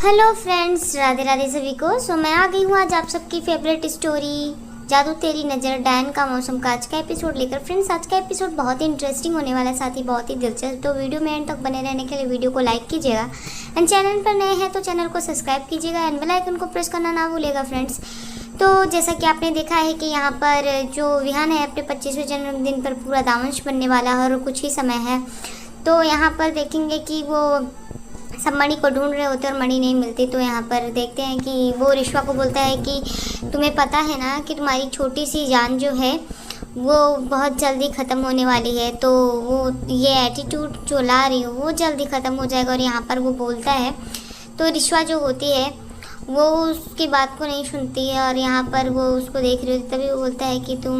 Hello friends, Radhe Radhe सभी को। मैं आ गई हूँ आज आप सबकी फेवरेट स्टोरी जादू तेरी नज़र डायन का मौसम का आज का एपिसोड लेकर। फ्रेंड्स, आज का एपिसोड बहुत ही इंटरेस्टिंग होने वाला है, साथ ही बहुत ही दिलचस्प। तो वीडियो में एंड तक बने रहने के लिए वीडियो को लाइक कीजिएगा एंड चैनल पर नए हैं तो चैनल को सब्सक्राइब कीजिएगा एंड बेल आइकन को प्रेस करना ना भूलिएगा। फ्रेंड्स, तो जैसा कि आपने देखा है कि यहाँ पर जो विहान है अपने 25वें जन्मदिन पर पूरा दामंश बनने वाला है और कुछ ही समय है। तो यहाँ पर देखेंगे कि वो सब मणि को ढूंढ रहे होते और मणि नहीं मिलती। तो यहाँ पर देखते हैं कि वो रिश्वा को बोलता है कि तुम्हें पता है ना कि तुम्हारी छोटी सी जान जो है वो बहुत जल्दी ख़त्म होने वाली है, तो वो ये एटीट्यूड जो ला रही हो वो जल्दी ख़त्म हो जाएगा। और यहाँ पर वो बोलता है तो रिश्वा जो होती है वो उसकी बात को नहीं सुनती है और यहाँ पर वो उसको देख रही होती। तभी वो बोलता है कि तुम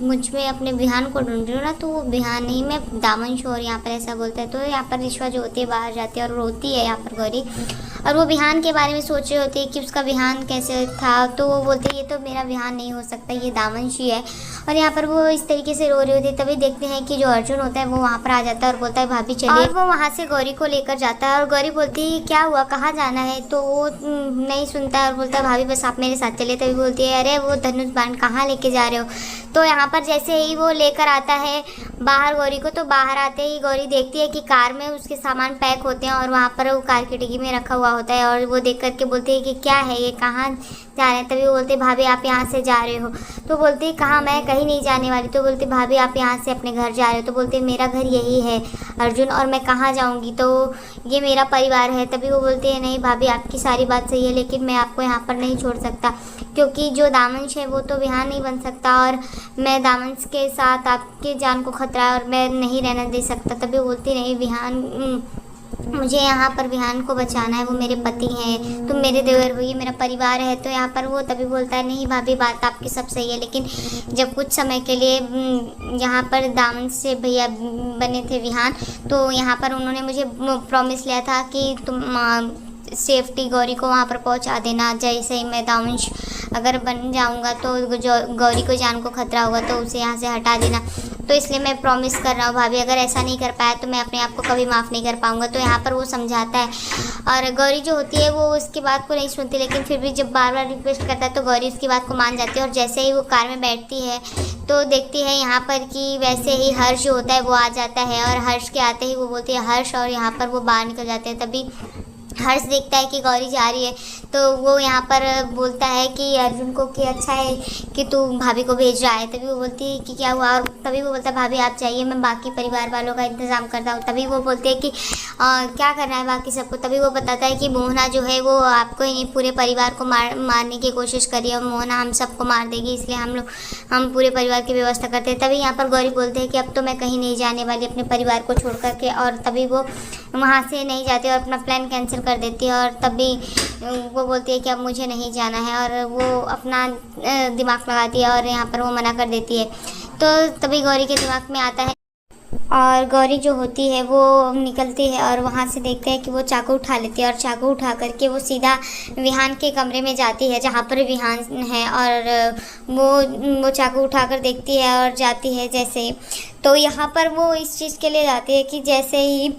मुझ में अपने विहान को ढूंढ रही हो ना, तो वो विहान नहीं, मैं दामंश हूँ। और यहाँ पर ऐसा बोलता है। तो यहाँ पर रिश्वा जो होती है बाहर जाती है और रोती है यहाँ पर गौरी, और वो विहान के बारे में सोच रही होती है कि उसका विहान कैसे था। तो वो बोलते हैं ये तो मेरा विहान नहीं हो सकता, ये दामंश ही है। और यहाँ पर वो इस तरीके से रो रही होती है। तभी देखते हैं कि जो अर्जुन होता है वो वहाँ पर आ जाता है और बोलता है भाभी चलिए। और वो वहाँ से गौरी को लेकर जाता है और गौरी बोलती है क्या हुआ, कहाँ जाना है। तो वो नहीं सुनता है और बोलता है भाभी बस आप मेरे साथ चले। तभी बोलती है अरे वो धनुष बाण कहाँ लेके जा रहे हो। तो यहाँ पर जैसे ही वो लेकर आता है बाहर गौरी को, तो बाहर आते ही गौरी देखती है कि कार में उसके सामान पैक होते हैं और वहाँ पर वो कार की डिग्गी में रखा हुआ होता है। और वो देख करके बोलती है कि क्या है ये, कहाँ जा रहे हैं। तभी वो बोलते भाभी आप यहाँ से जा रहे हो। तो बोलती है कहाँ, मैं कहीं नहीं जाने वाली। तो बोलती भाभी आप यहाँ से अपने घर जा रहे हो। तो बोलते मेरा घर यही है अर्जुन, और मैं कहाँ जाऊँगी, तो ये मेरा परिवार है। तभी वो बोलते हैं नहीं भाभी आपकी सारी बात सही है, लेकिन मैं आपको यहाँ पर नहीं छोड़ सकता, क्योंकि जो दामंश है वो तो विहान नहीं बन सकता और मैं दामंश के साथ आपके जान को खतरा है और मैं नहीं रहना दे सकता। तभी बोलती नहीं विहान, मुझे यहाँ पर विहान को बचाना है, वो मेरे पति हैं, तुम मेरे देवर हो, ये मेरा परिवार है। तो यहाँ पर वो तभी बोलता है नहीं भाभी बात आपकी सब सही है, लेकिन जब कुछ समय के लिए यहाँ पर दामन से भैया बने थे विहान, तो यहाँ पर उन्होंने मुझे प्रॉमिस लिया था कि तुम सेफ्टी गौरी को वहाँ पर पहुँचा देना। जैसे ही मैं दामंश अगर बन जाऊँगा तो गौरी को जान को खतरा होगा तो उसे यहाँ से हटा देना। तो इसलिए मैं प्रॉमिस कर रहा हूँ भाभी, अगर ऐसा नहीं कर पाया तो मैं अपने आप को कभी माफ़ नहीं कर पाऊँगा। तो यहाँ पर वो समझाता है और गौरी जो होती है वो उसकी बात को नहीं सुनती, लेकिन फिर भी जब बार बार रिक्वेस्ट करता है तो गौरी उसकी बात को मान जाती है। और जैसे ही वो कार में बैठती है तो देखती है यहाँ पर कि वैसे ही हर्ष जो होता है वो आ जाता है। और हर्ष के आते ही वो बोलती है हर्ष, और यहाँ पर वो बाहर निकल जाते हैं। तभी हर्ष देखता है कि गौरी जा रही है तो वो यहाँ पर बोलता है कि अर्जुन को कि अच्छा है कि तू भाभी को भेज रहा है। तभी वो बोलती है कि क्या हुआ, और तभी वो बोलता है भाभी आप जाइए, मैं बाकी परिवार वालों का इंतज़ाम करता हूँ। तभी वो बोलते हैं कि क्या करना है बाकी सबको। तभी वो बताता है कि मोहना जो है वो आपको ही नहीं पूरे परिवार को मारने की कोशिश करी है, मोहना हम सबको मार देगी, इसलिए हम पूरे परिवार की व्यवस्था करते हैं। तभी यहाँ पर गौरी बोलते हैं कि अब तो मैं कहीं नहीं जाने वाली अपने परिवार को छोड़ करके। और तभी वो वहाँ से नहीं जाती और अपना प्लान कैंसिल कर देती है। और तभी वो बोलती है कि अब मुझे नहीं जाना है, और वो अपना दिमाग लगाती है और यहाँ पर वो मना कर देती है। तो तभी गौरी के दिमाग में आता है और गौरी जो होती है वो निकलती है और वहाँ से देखते हैं कि वो चाकू उठा लेती है और चाकू उठा करके वो सीधा विहान के कमरे में जाती है जहाँ पर विहान है। और वो चाकू उठाकर देखती है और जाती है जैसे। तो यहाँ पर वो इस चीज़ के लिए जाती है कि जैसे ही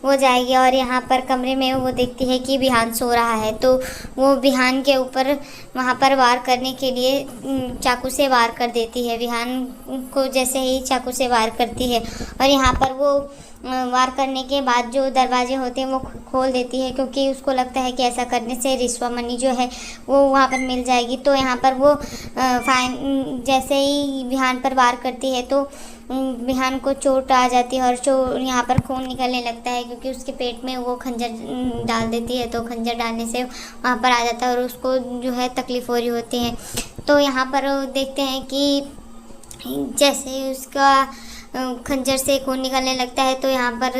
वो जाएगी और यहाँ पर कमरे में वो देखती है कि विहान सो रहा है, तो वो विहान के ऊपर वहाँ पर वार करने के लिए चाकू से वार कर देती है। विहान को जैसे ही चाकू से वार करती है और यहाँ पर वो वार करने के बाद जो दरवाजे होते हैं वो खोल देती है, क्योंकि उसको लगता है कि ऐसा करने से रिश्वा मणि जो है वो वहाँ पर मिल जाएगी। तो यहाँ पर वो जैसे ही विहान पर वार करती है तो विहान को चोट आ जाती है और यहाँ पर खून निकलने लगता है, क्योंकि उसके पेट में वो खंजर डाल देती है। तो खंजर डालने से वहाँ पर आ जाता है और उसको जो है तकलीफ़ हो रही होती है। तो यहाँ पर देखते हैं कि जैसे उसका खंजर से खून निकलने लगता है तो यहाँ पर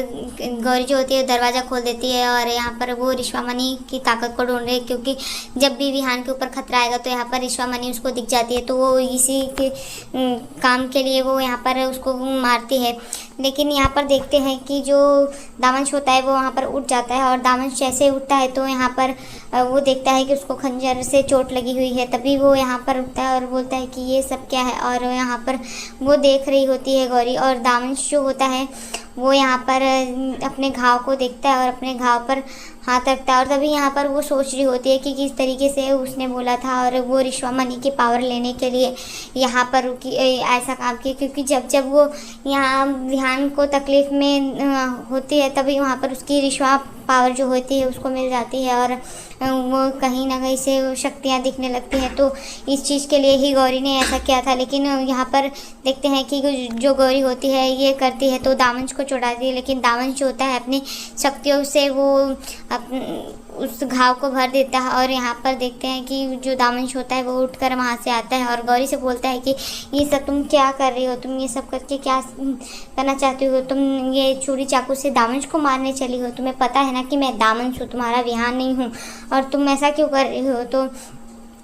गौरी जो होती है दरवाज़ा खोल देती है और यहाँ पर वो रिश्वा मणि की ताकत को ढूंढ रही है, क्योंकि जब भी विहान के ऊपर खतरा आएगा तो यहाँ पर रिश्वा मणि उसको दिख जाती है। तो वो इसी के काम के लिए वो यहाँ पर उसको मारती है। लेकिन यहाँ पर देखते हैं कि जो दामंश होता है वो वहाँ पर उठ जाता है और दामंश जैसे उठता है तो यहाँ पर वो देखता है कि उसको खंजर से चोट लगी हुई है। तभी वो यहाँ पर उठता है और बोलता है कि ये सब क्या है। और यहाँ पर वो देख रही होती है गौरी, और दामंश जो होता है वो यहाँ पर अपने घाव को देखता है और अपने घाव पर हाथ रखता है। और तभी यहाँ पर वो सोच रही होती है कि किस तरीके से उसने बोला था और वो रिश्वा मनी की पावर लेने के लिए यहाँ पर ऐसा काम किया, क्योंकि जब जब वो यहाँ विहान को तकलीफ़ में होती है तभी वहाँ पर उसकी रिश्वा पावर जो होती है उसको मिल जाती है और वो कहीं ना कहीं से शक्तियाँ दिखने लगती हैं। तो इस चीज़ के लिए ही गौरी ने ऐसा किया था। लेकिन यहाँ पर देखते हैं कि जो गौरी होती है ये करती है तो दामंश को छुड़ाती है, लेकिन दामंश जो होता है अपनी शक्तियों से वो उस घाव को भर देता है। और यहाँ पर देखते हैं कि जो दामंश होता है वो उठकर वहाँ से आता है और गौरी से बोलता है कि ये सब तुम क्या कर रही हो, तुम ये सब करके क्या करना चाहती हो, तुम ये छुरी चाकू से दामंश को मारने चली हो, तुम्हें पता है ना कि मैं दामंश हूँ, तुम्हारा विहान नहीं हूँ, और तुम ऐसा क्यों कर रही हो। तो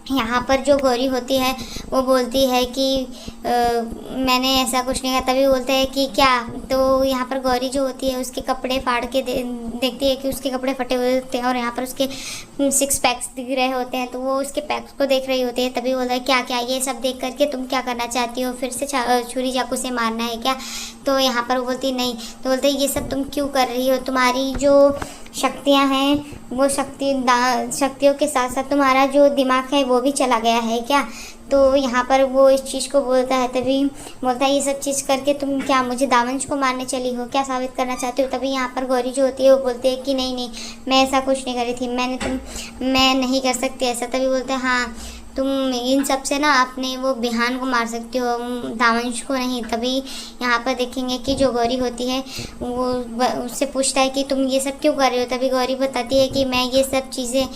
यहाँ पर जो गौरी होती है वो बोलती है कि मैंने ऐसा कुछ नहीं कहा। तभी बोलते हैं कि क्या। तो यहाँ पर गौरी जो होती है उसके कपड़े फाड़ के देखती है कि उसके कपड़े फटे हुए होते हैं और यहाँ पर उसके 6 पैक्स दिख रहे होते हैं। तो वो उसके पैक्स को देख रही होती है। तभी बोलता है क्या क्या ये सब देख करके तुम क्या करना चाहती हो, फिर से छुरी चाकू से मारना है क्या। तो यहाँ पर वो बोलती नहीं। तो बोलते हैं ये सब तुम क्यों कर रही हो, तुम्हारी जो शक्तियाँ हैं वो शक्तियों के साथ साथ तुम्हारा जो दिमाग है वो भी चला गया है क्या। तो यहाँ पर वो इस चीज़ को बोलता है। तभी बोलता है ये सब चीज़ करके तुम क्या मुझे दामंश को मारने चली हो, क्या साबित करना चाहती हो। तभी यहाँ पर गौरी जो होती है वो बोलती है कि नहीं नहीं मैं ऐसा कुछ नहीं कर रही थी, मैं नहीं कर सकती ऐसा। तभी बोलते हैं हाँ तुम इन सब से ना अपने वो विहान को मार सकती हो, दामंश को नहीं। तभी यहाँ पर देखेंगे कि जो गौरी होती है वो उससे पूछता है कि तुम ये सब क्यों कर रही हो। तभी गौरी बताती है कि मैं ये सब चीज़ें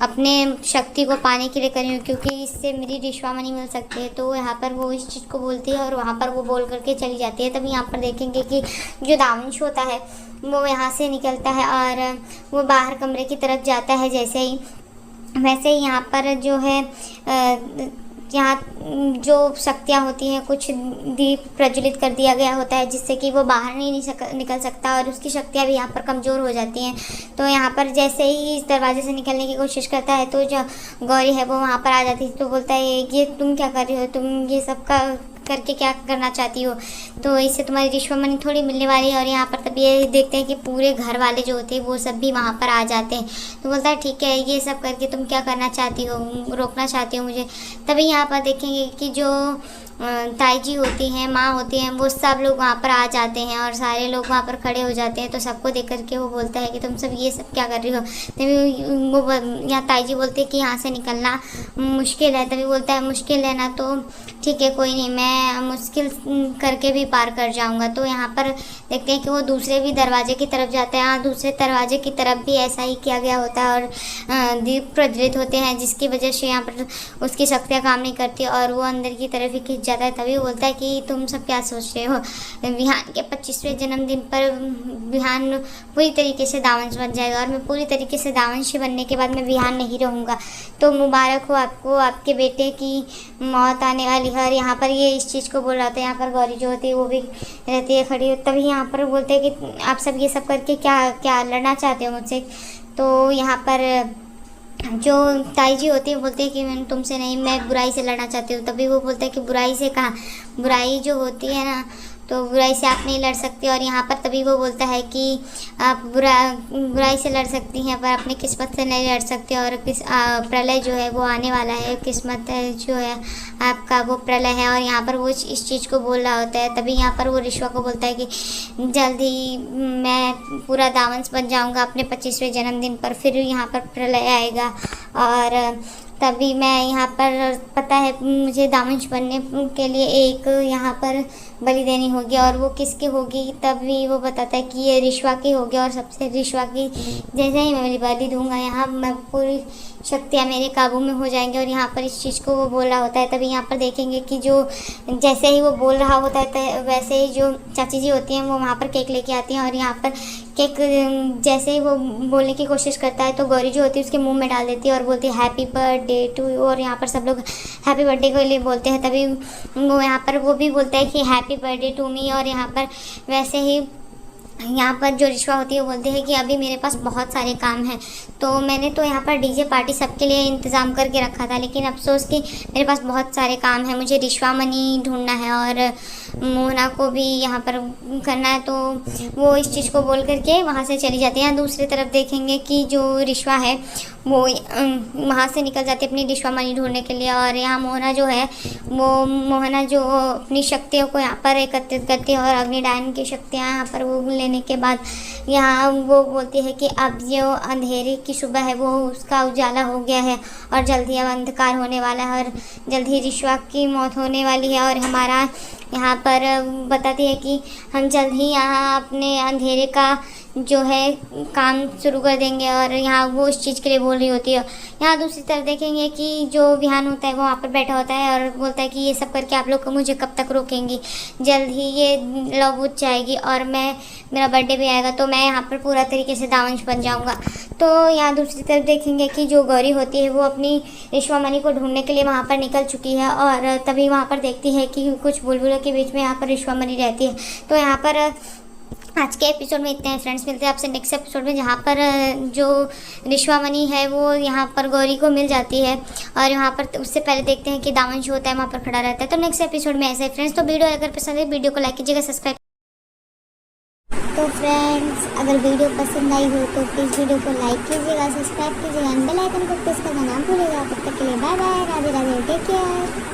अपने शक्ति को पाने के लिए कर रही हूँ, क्योंकि इससे मेरी रिश्वा मनी मिल सकती है। तो यहाँ पर वो इस चीज़ को बोलती है और वहाँ पर वो बोल करके चली जाती है। तभी यहाँ पर देखेंगे कि जो दामंश होता है वो यहाँ से निकलता है और वो बाहर कमरे की तरफ जाता है। जैसे ही वैसे ही यहाँ पर जो है यहाँ जो शक्तियाँ होती हैं कुछ दीप प्रज्वलित कर दिया गया होता है जिससे कि वो बाहर नहीं निकल सकता और उसकी शक्तियाँ भी यहाँ पर कमज़ोर हो जाती हैं। तो यहाँ पर जैसे ही इस दरवाजे से निकलने की कोशिश करता है तो जो गौरी है वो वहाँ पर आ जाती है। तो बोलता है ये तुम क्या कर रही हो, तुम ये सब का करके क्या करना चाहती हो, तो इससे तुम्हारी रिश्वा मनी थोड़ी मिलने वाली है। और यहाँ पर तब ये देखते हैं कि पूरे घर वाले जो होते हैं वो सब भी वहाँ पर आ जाते हैं। तो बोलता है ठीक है ये सब करके तुम क्या करना चाहती हो, रोकना चाहती हो मुझे। तभी यहाँ पर देखेंगे कि जो ताई जी होती हैं, माँ होती हैं, वो सब लोग वहाँ पर आ जाते हैं और सारे लोग वहाँ पर खड़े हो जाते हैं। तो सबको देख करके वो बोलता है कि तुम सब ये सब क्या कर रही हो। तभी वो यहाँ ताई जी बोलते हैं कि यहाँ से निकलना मुश्किल है। तभी बोलता है मुश्किल है ना, तो ठीक है कोई नहीं, मैं मुश्किल करके भी पार कर जाऊँगा। तो यहाँ पर देखते हैं कि वो दूसरे भी दरवाजे की तरफ जाता है। हाँ दूसरे दरवाजे की तरफ भी ऐसा ही किया गया होता है और दीप प्रज्वलित होते हैं जिसकी वजह से यहाँ पर उसकी शक्तियाँ काम नहीं करती और वो अंदर की तरफ ही खिंच जाता है। तभी बोलता है कि तुम सब क्या सोच रहे हो, विहान के 25वें जन्मदिन पर विहान पूरी तरीके से दामंश बन जाएगा और मैं पूरी तरीके से दामंशी बनने के बाद मैं विहान नहीं रहूँगा। तो मुबारक हो आपको, आपके बेटे की मौत आने वाली है। और यहाँ पर ये इस चीज़ को बोल रहा था। यहाँ पर गौरी जो होती है वो भी रहती है खड़ी। तभी यहाँ पर बोलते हैं कि आप सब ये सब करके क्या क्या लड़ना चाहते हो मुझसे। तो यहाँ पर जो ताई जी होती है बोलते हैं कि मैं तुमसे नहीं, मैं बुराई से लड़ना चाहती हूँ। तभी वो बोलते हैं कि बुराई से कहाँ, बुराई जो होती है ना तो बुराई से आप नहीं लड़ सकते। और यहाँ पर तभी वो बोलता है कि आप बुराई से लड़ सकती हैं पर अपनी किस्मत से नहीं लड़ सकते। और प्रलय जो है वो आने वाला है, किस्मत जो है आपका वो प्रलय है। और यहाँ पर वो इस चीज़ को बोल रहा होता है। तभी यहाँ पर वो रिश्वा को बोलता है कि जल्द ही मैं पूरा दामंश बन जाऊँगा अपने 25वें जन्मदिन पर, फिर यहाँ पर प्रलय आएगा और तभी मैं यहाँ पर पता है मुझे दामंश बनने के लिए एक यहाँ पर बलि देनी होगी और वो किसकी होगी। तभी वो बताता है कि ये रिश्वा की होगी और सबसे रिश्वा की जैसे ही मैं बलि दूंगा यहाँ मैं पूरी शक्तियाँ मेरे काबू में हो जाएंगे। और यहाँ पर इस चीज़ को वो बोल रहा होता है। तभी यहाँ पर देखेंगे कि जो जैसे ही वो बोल रहा होता है वैसे ही जो चाची जी होती हैं वो वहाँ पर केक लेके आती हैं और यहाँ पर केक जैसे ही वो बोलने की कोशिश करता है तो गौरी जो होती है उसके मुंह में डाल देती है और बोलती है हैप्पी बर्थडे टू यू। और यहाँ पर सब लोग हैप्पी बर्थडे के लिए बोलते हैं। तभी वो यहाँ पर वो भी बोलता है कि हैप्पी बर्थडे टू मी। और यहाँ पर वैसे ही यहाँ पर जो रिश्वा होती है वो बोलती है कि अभी मेरे पास बहुत सारे काम हैं, तो मैंने तो यहाँ पर डीजे पार्टी सबके लिए इंतज़ाम करके रखा था, लेकिन अफसोस कि मेरे पास बहुत सारे काम हैं, मुझे रिश्वा मनी ढूंढना है और मोहना को भी यहाँ पर करना है, तो वो इस चीज़ को बोल करके वहाँ से चली जाती है। यहाँ दूसरी तरफ देखेंगे कि जो रिश्वा है वो वहाँ से निकल जाती है अपनी रिश्वा मणि ढूंढने के लिए, और यहाँ मोहना जो है वो मोहना जो अपनी शक्तियों को यहाँ पर एकत्रित करती है, और अग्निडायन की शक्तियाँ यहाँ पर वो लेने के बाद यहाँ वो बोलती है कि अब जो अंधेरे की सुबह है वो उसका उजाला हो गया है, और जल्द ही अब अंधकार होने वाला है, और जल्द ही रिश्वा की मौत होने वाली है। और हमारा यहाँ पर बताती है कि हम जल्द ही यहाँ अपने अंधेरे का जो है काम शुरू कर देंगे, और यहाँ वो उस चीज़ के लिए बोल रही होती है। यहाँ दूसरी तरफ देखेंगे कि जो विहान होता है वो वहाँ पर बैठा होता है और बोलता है कि ये सब करके आप लोग को मुझे कब तक रोकेंगी, जल्द ही ये लव बुझ जाएगी और मेरा बर्थडे भी आएगा, तो मैं यहाँ पर पूरा तरीके से दावंश बन जाऊँगा। तो यहाँ दूसरी तरफ देखेंगे कि जो गौरी होती है वो अपनी रिश्वा मणि को ढूंढने के लिए वहाँ पर निकल चुकी है, और तभी वहाँ पर देखती है कि कुछ बुलबुलों के बीच में यहाँ पर रिश्वा मणि रहती है। तो यहाँ पर आज के एपिसोड में इतने हैं फ्रेंड्स, मिलते हैं आपसे नेक्स्ट एपिसोड में, जहाँ पर जो रिश्वा मणि है वो यहाँ पर गौरी को मिल जाती है, और यहाँ पर उससे पहले देखते हैं कि दावंश होता है वहाँ पर खड़ा रहता है। तो नेक्स्ट एपिसोड में ऐसे है फ्रेंड्स। तो वीडियो अगर पसंद है वीडियो को लाइक कीजिएगा, सब्सक्राइब। तो फ्रेंड्स अगर वीडियो पसंद आई हो तो प्लीज़ वीडियो को लाइक कीजिएगा, सब्सक्राइब कीजिएगा, बेल आइकन को प्रेस करना ना भूलिएगा। तब तक के लिए bye bye, Radhe Radhe, take care.